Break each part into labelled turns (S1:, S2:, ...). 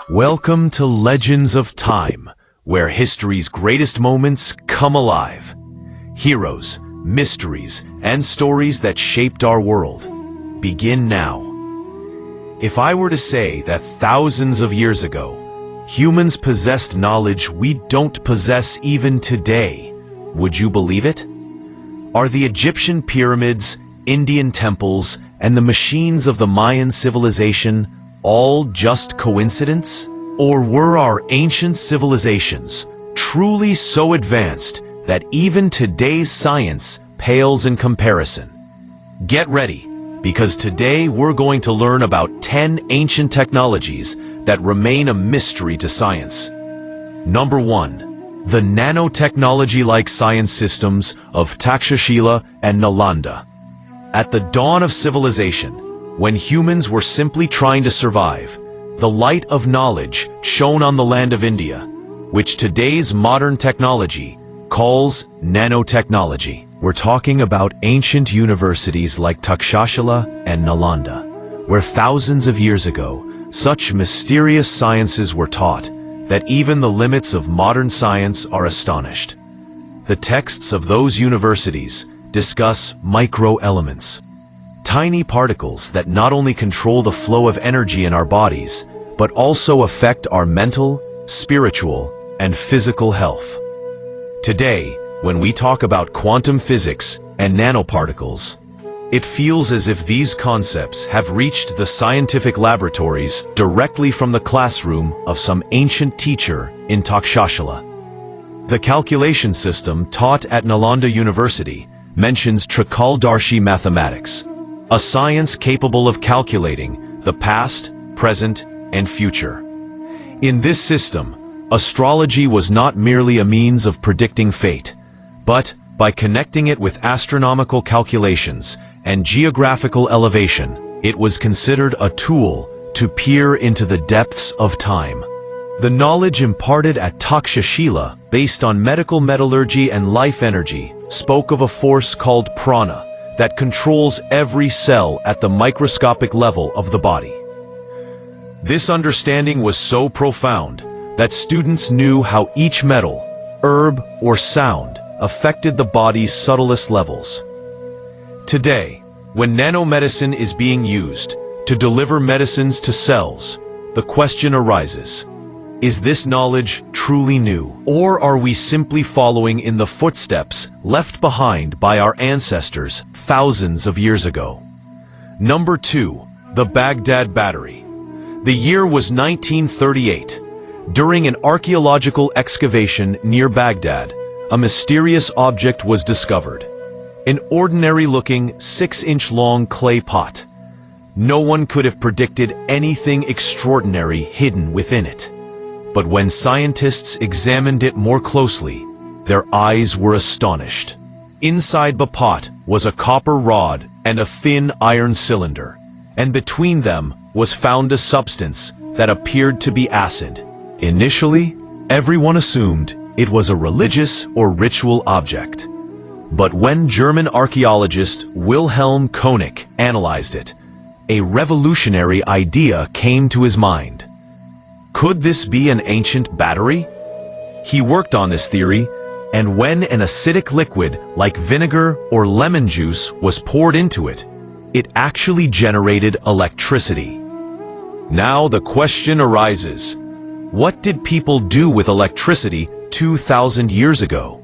S1: Welcome to Legends of Time, where history's greatest moments come alive. Heroes, mysteries, and stories that shaped our world. Begin now. If I were to say that thousands of years ago, humans possessed knowledge we don't possess even today, would you believe it? Are the Egyptian pyramids, Indian temples, and the machines of the Mayan civilization all just coincidence? Or were our ancient civilizations truly so advanced that even today's science pales in comparison? Get ready, because today we're going to learn about 10 ancient technologies that remain a mystery to science. Number 1. The nanotechnology-like science systems of Takshashila and Nalanda. At the dawn of civilization, when humans were simply trying to survive, the light of knowledge shone on the land of India, which today's modern technology calls nanotechnology. We're talking about ancient universities like Takshashila and Nalanda, where thousands of years ago, such mysterious sciences were taught that even the limits of modern science are astonished. The texts of those universities discuss microelements, tiny particles that not only control the flow of energy in our bodies, but also affect our mental, spiritual, and physical health. Today, when we talk about quantum physics and nanoparticles, it feels as if these concepts have reached the scientific laboratories directly from the classroom of some ancient teacher in Takshashila. The calculation system taught at Nalanda University mentions Trikaldarshi mathematics, a science capable of calculating the past, present, and future. In this system, astrology was not merely a means of predicting fate, but by connecting it with astronomical calculations and geographical elevation, it was considered a tool to peer into the depths of time. The knowledge imparted at Takshashila, based on medical metallurgy and life energy, spoke of a force called prana that controls every cell at the microscopic level of the body. This understanding was so profound that students knew how each metal, herb, or sound affected the body's subtlest levels. Today, when nanomedicine is being used to deliver medicines to cells, the question arises: is this knowledge truly new, or are we simply following in the footsteps left behind by our ancestors thousands of years ago? Number 2. The Baghdad Battery. The year was 1938. During an archaeological excavation near Baghdad, a mysterious object was discovered. An ordinary-looking 6-inch-long clay pot. No one could have predicted anything extraordinary hidden within it. But when scientists examined it more closely, their eyes were astonished. Inside the pot was a copper rod and a thin iron cylinder, and between them was found a substance that appeared to be acid. Initially, everyone assumed it was a religious or ritual object. But when German archaeologist Wilhelm Koenig analyzed it, a revolutionary idea came to his mind. Could this be an ancient battery? He worked on this theory, and when an acidic liquid like vinegar or lemon juice was poured into it, it actually generated electricity. Now the question arises: what did people do with electricity 2,000 years ago?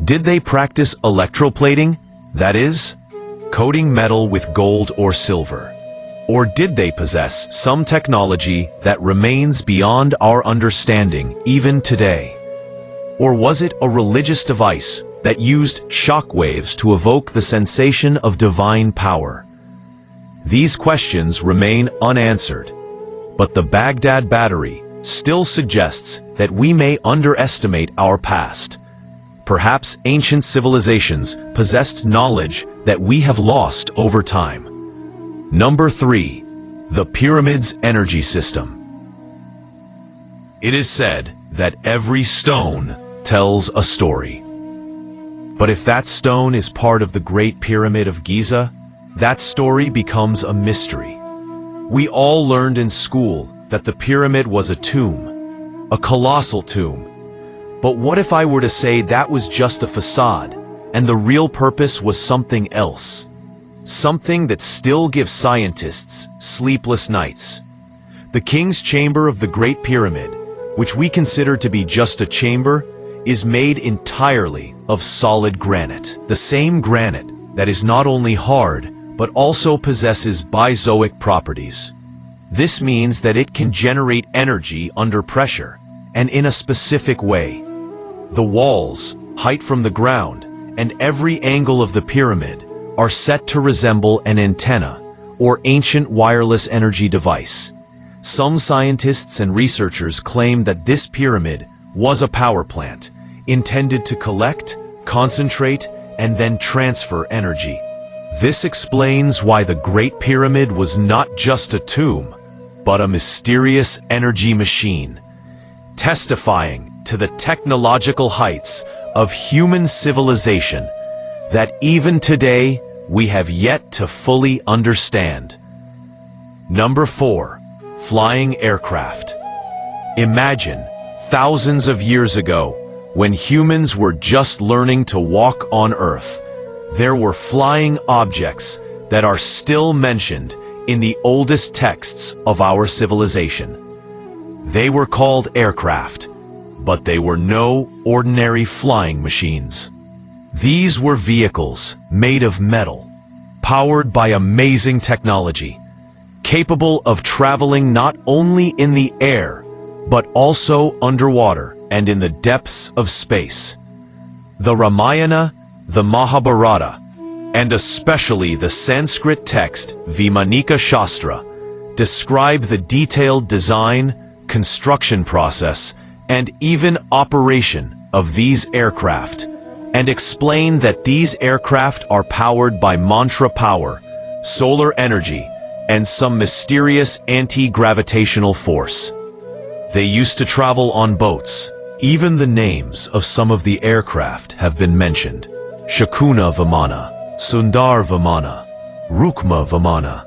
S1: Did they practice electroplating, that is, coating metal with gold or silver? Or did they possess some technology that remains beyond our understanding even today? Or was it a religious device that used shock waves to evoke the sensation of divine power? These questions remain unanswered, but the Baghdad Battery still suggests that we may underestimate our past. Perhaps ancient civilizations possessed knowledge that we have lost over time. Number 3. The Pyramids Energy System. It is said that every stone tells a story. But if that stone is part of the Great Pyramid of Giza, that story becomes a mystery. We all learned in school that the pyramid was a tomb, a colossal tomb. But what if I were to say that was just a facade, and the real purpose was something else? Something that still gives scientists sleepless nights. The King's Chamber of the Great Pyramid, which we consider to be just a chamber, is made entirely of solid granite. The same granite that is not only hard, but also possesses bizoic properties. This means that it can generate energy under pressure, and in a specific way. The walls, height from the ground, and every angle of the pyramid are set to resemble an antenna or ancient wireless energy device. Some scientists and researchers claim that this pyramid was a power plant intended to collect, concentrate, and then transfer energy. This explains why the Great Pyramid was not just a tomb, but a mysterious energy machine, testifying to the technological heights of human civilization that even today we have yet to fully understand. Number 4. Flying aircraft. Imagine, thousands of years ago, when humans were just learning to walk on Earth, there were flying objects that are still mentioned in the oldest texts of our civilization. They were called aircraft, but they were no ordinary flying machines. These were vehicles made of metal, powered by amazing technology, capable of traveling not only in the air, but also underwater and in the depths of space. The Ramayana, the Mahabharata, and especially the Sanskrit text Vimanika Shastra describe the detailed design, construction process, and even operation of these aircraft, and explain that these aircraft are powered by mantra power, solar energy, and some mysterious anti-gravitational force. They used to travel on boats. Even the names of some of the aircraft have been mentioned. Shakuna Vimana, Sundar Vimana, Rukma Vimana,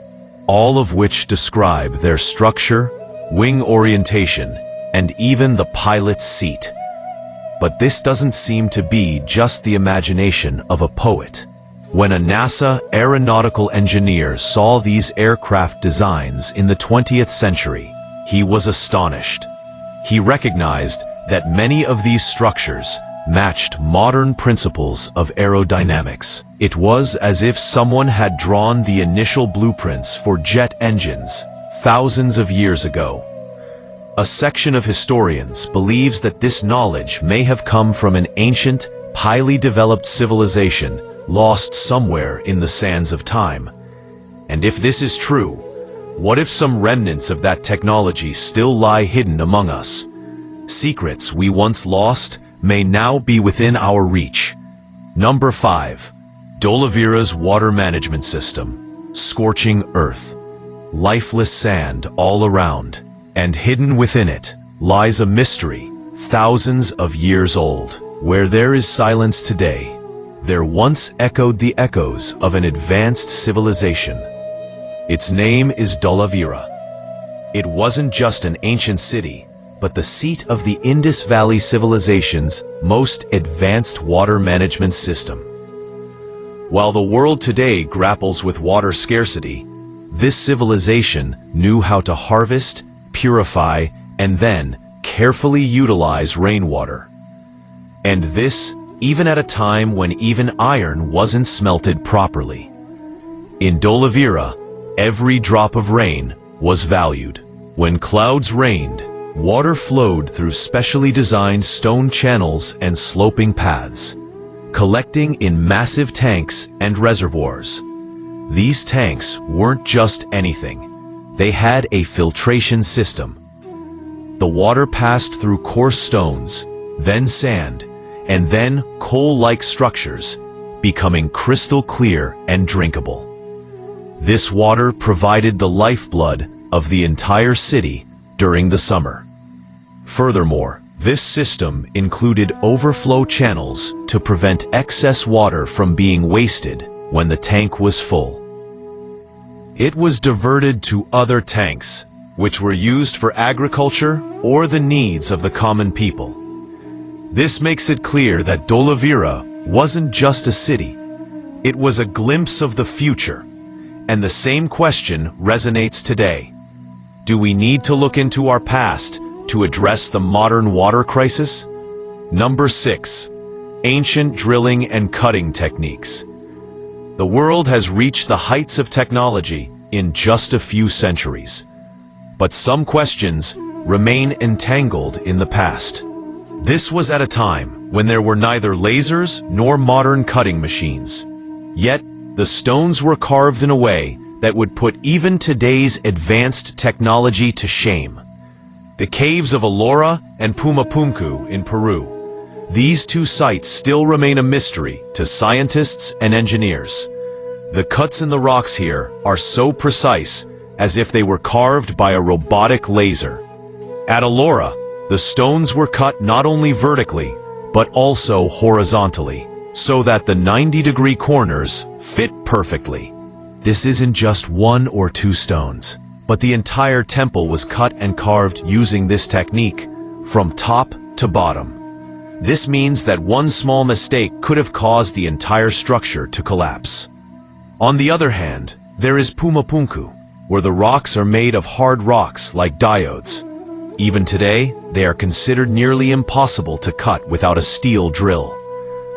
S1: all of which describe their structure, wing orientation, and even the pilot's seat. But this doesn't seem to be just the imagination of a poet. When a NASA aeronautical engineer saw these aircraft designs in the 20th century, he was astonished. He recognized that many of these structures matched modern principles of aerodynamics. It was as if someone had drawn the initial blueprints for jet engines thousands of years ago. A section of historians believes that this knowledge may have come from an ancient, highly developed civilization lost somewhere in the sands of time. And if this is true, what if some remnants of that technology still lie hidden among us? Secrets we once lost may now be within our reach. Number 5. Dholavira's water management system. Scorching earth. Lifeless sand all around. And hidden within it lies a mystery, thousands of years old. Where there is silence today, there once echoed the echoes of an advanced civilization. Its name is Dholavira. It wasn't just an ancient city, but the seat of the Indus Valley civilization's most advanced water management system. While the world today grapples with water scarcity, this civilization knew how to harvest, purify, and then carefully utilize rainwater. And this, even at a time when even iron wasn't smelted properly. In Dholavira, every drop of rain was valued. When clouds rained, water flowed through specially designed stone channels and sloping paths, collecting in massive tanks and reservoirs. These tanks weren't just anything. They had a filtration system. The water passed through coarse stones, then sand, and then coal-like structures, becoming crystal clear and drinkable. This water provided the lifeblood of the entire city during the summer. Furthermore, this system included overflow channels to prevent excess water from being wasted when the tank was full. It was diverted to other tanks, which were used for agriculture or the needs of the common people. This makes it clear that Dolavira wasn't just a city. It was a glimpse of the future. And the same question resonates today. Do we need to look into our past to address the modern water crisis? Number 6. Ancient drilling and cutting techniques. The world has reached the heights of technology in just a few centuries. But some questions remain entangled in the past. This was at a time when there were neither lasers nor modern cutting machines. Yet, the stones were carved in a way that would put even today's advanced technology to shame. The caves of Ellora and Pumapunku in Peru. These two sites still remain a mystery to scientists and engineers. The cuts in the rocks here are so precise as if they were carved by a robotic laser. At Ellora, the stones were cut not only vertically, but also horizontally, so that the 90-degree corners fit perfectly. This isn't just one or two stones, but the entire temple was cut and carved using this technique, from top to bottom. This means that one small mistake could have caused the entire structure to collapse. On the other hand, there is Pumapunku, where the rocks are made of hard rocks like diodes. Even today, they are considered nearly impossible to cut without a steel drill.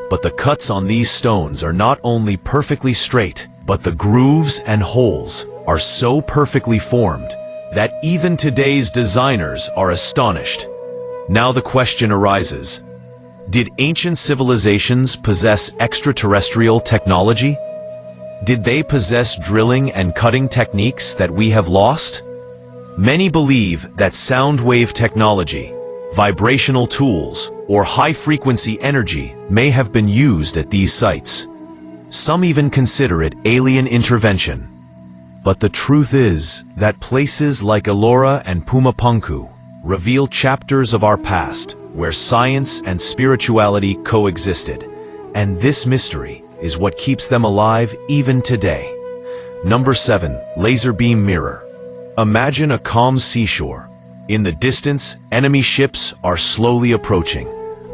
S1: But the cuts on these stones are not only perfectly straight, but the grooves and holes are so perfectly formed that even today's designers are astonished. Now the question arises, did ancient civilizations possess extraterrestrial technology? Did they possess drilling and cutting techniques that we have lost? Many believe that sound wave technology, vibrational tools, or high-frequency energy may have been used at these sites. Some even consider it alien intervention. But the truth is that places like Ellora and Pumapunku reveal chapters of our past where science and spirituality coexisted, and this mystery is what keeps them alive even today. Number 7. Laser beam mirror. Imagine a calm seashore. In the distance, enemy ships are slowly approaching,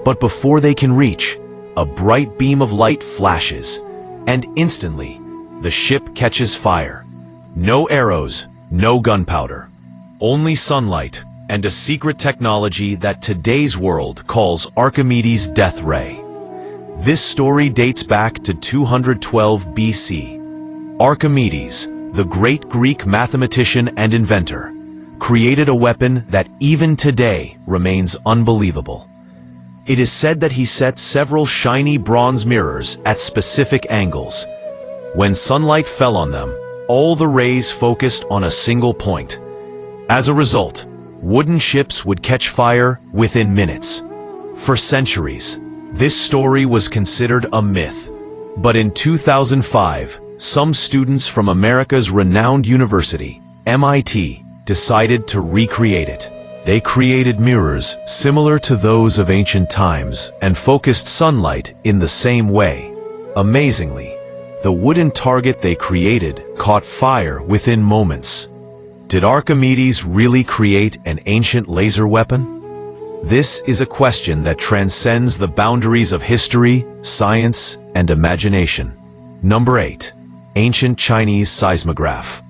S1: but before they can reach, a bright beam of light flashes, and instantly, the ship catches fire. No arrows, no gunpowder, only sunlight and a secret technology that today's world calls Archimedes' death ray. This story dates back to 212 BC. Archimedes, the great Greek mathematician and inventor, created a weapon that even today remains unbelievable. It is said that he set several shiny bronze mirrors at specific angles. When sunlight fell on them, all the rays focused on a single point. As a result, wooden ships would catch fire within minutes. For centuries, this story was considered a myth. But in 2005, some students from America's renowned university, MIT, decided to recreate it. They created mirrors similar to those of ancient times and focused sunlight in the same way. Amazingly, the wooden target they created caught fire within moments. Did Archimedes really create an ancient laser weapon? This is a question that transcends the boundaries of history, science, and imagination. Number 8. Ancient Chinese seismograph.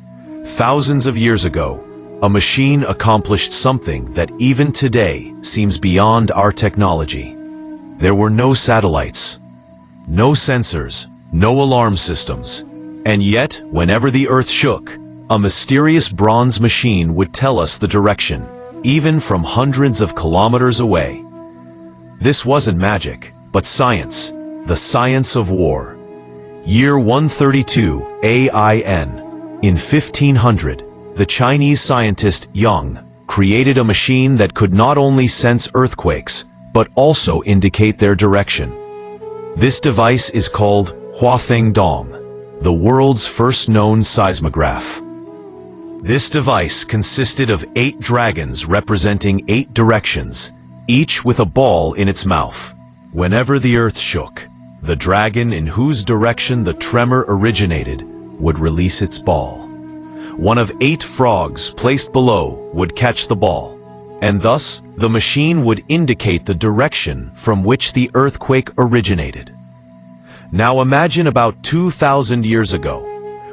S1: Thousands of years ago, a machine accomplished something that even today seems beyond our technology. There were no satellites, no sensors, no alarm systems, and yet, whenever the earth shook, a mysterious bronze machine would tell us the direction, even from hundreds of kilometers away. This wasn't magic, but science, the science of war. Year 132 AIN. In 1500, the Chinese scientist Yang created a machine that could not only sense earthquakes, but also indicate their direction. This device is called Huafeng Dong, the world's first known seismograph. This device consisted of 8 dragons representing 8 directions, each with a ball in its mouth. Whenever the earth shook, the dragon in whose direction the tremor originated would release its ball. one of 8 frogs placed below would catch the ball, and thus the machine would indicate the direction from which the earthquake originated. Now imagine about 2,000 years ago,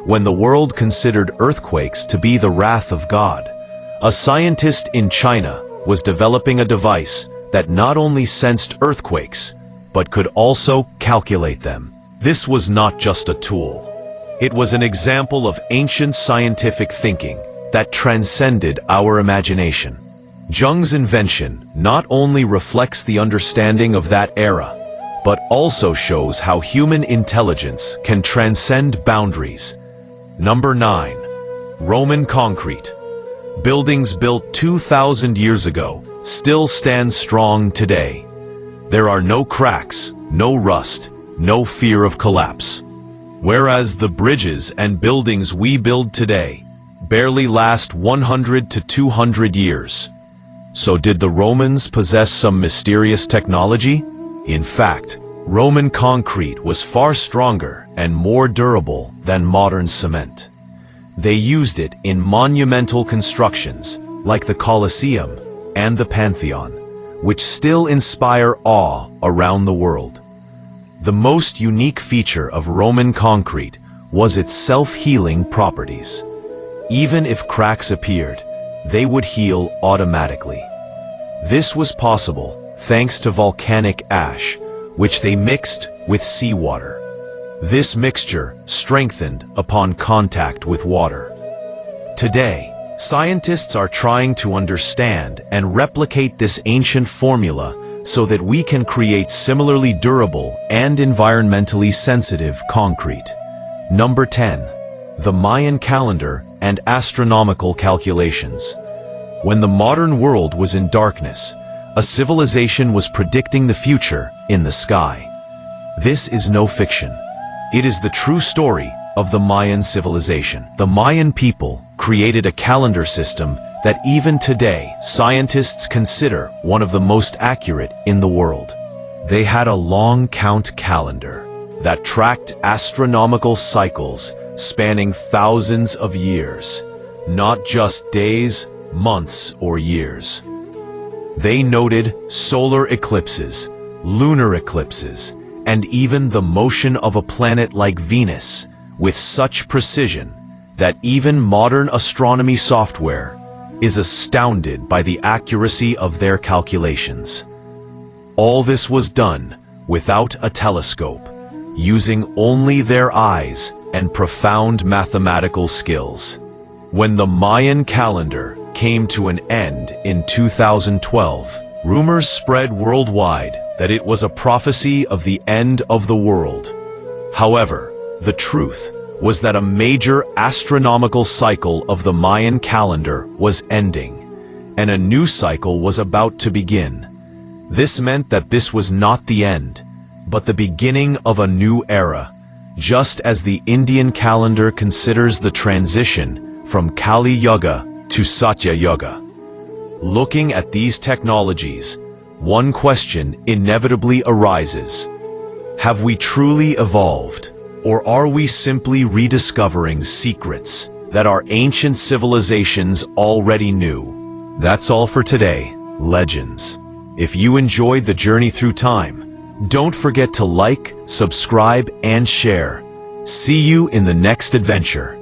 S1: when the world considered earthquakes to be the wrath of God. A scientist in China was developing a device that not only sensed earthquakes, but could also calculate them. This was not just a tool. It was an example of ancient scientific thinking that transcended our imagination. Zheng's invention not only reflects the understanding of that era, but also shows how human intelligence can transcend boundaries. Number 9. Roman concrete. Buildings built 2,000 years ago still stand strong today. There are no cracks, no rust, no fear of collapse. Whereas the bridges and buildings we build today barely last 100 to 200 years. So did the Romans possess some mysterious technology? In fact, Roman concrete was far stronger and more durable than modern cement. They used it in monumental constructions like the Colosseum and the Pantheon, which still inspire awe around the world. The most unique feature of Roman concrete was its self-healing properties. Even if cracks appeared, they would heal automatically. This was possible thanks to volcanic ash, which they mixed with seawater. This mixture strengthened upon contact with water. Today, scientists are trying to understand and replicate this ancient formula so that we can create similarly durable and environmentally sensitive concrete. Number 10. The Mayan calendar and astronomical calculations. When the modern world was in darkness, a civilization was predicting the future in the sky. This is no fiction. It is the true story of the Mayan civilization. The Mayan people created a calendar system that even today scientists consider one of the most accurate in the world. They had a long count calendar that tracked astronomical cycles spanning thousands of years, not just days, months, or years. They noted solar eclipses, lunar eclipses, and even the motion of a planet like Venus with such precision that even modern astronomy software is astounded by the accuracy of their calculations. All this was done without a telescope, using only their eyes and profound mathematical skills. When the Mayan calendar came to an end in 2012, rumors spread worldwide that it was a prophecy of the end of the world. However, the truth was that a major astronomical cycle of the Mayan calendar was ending, and a new cycle was about to begin. This meant that this was not the end, but the beginning of a new era, just as the Indian calendar considers the transition from Kali Yuga to Satya Yuga. Looking at these technologies, one question inevitably arises. Have we truly evolved, or are we simply rediscovering secrets that our ancient civilizations already knew? That's all for today, legends. If you enjoyed the journey through time, don't forget to like, subscribe, and share. See you in the next adventure.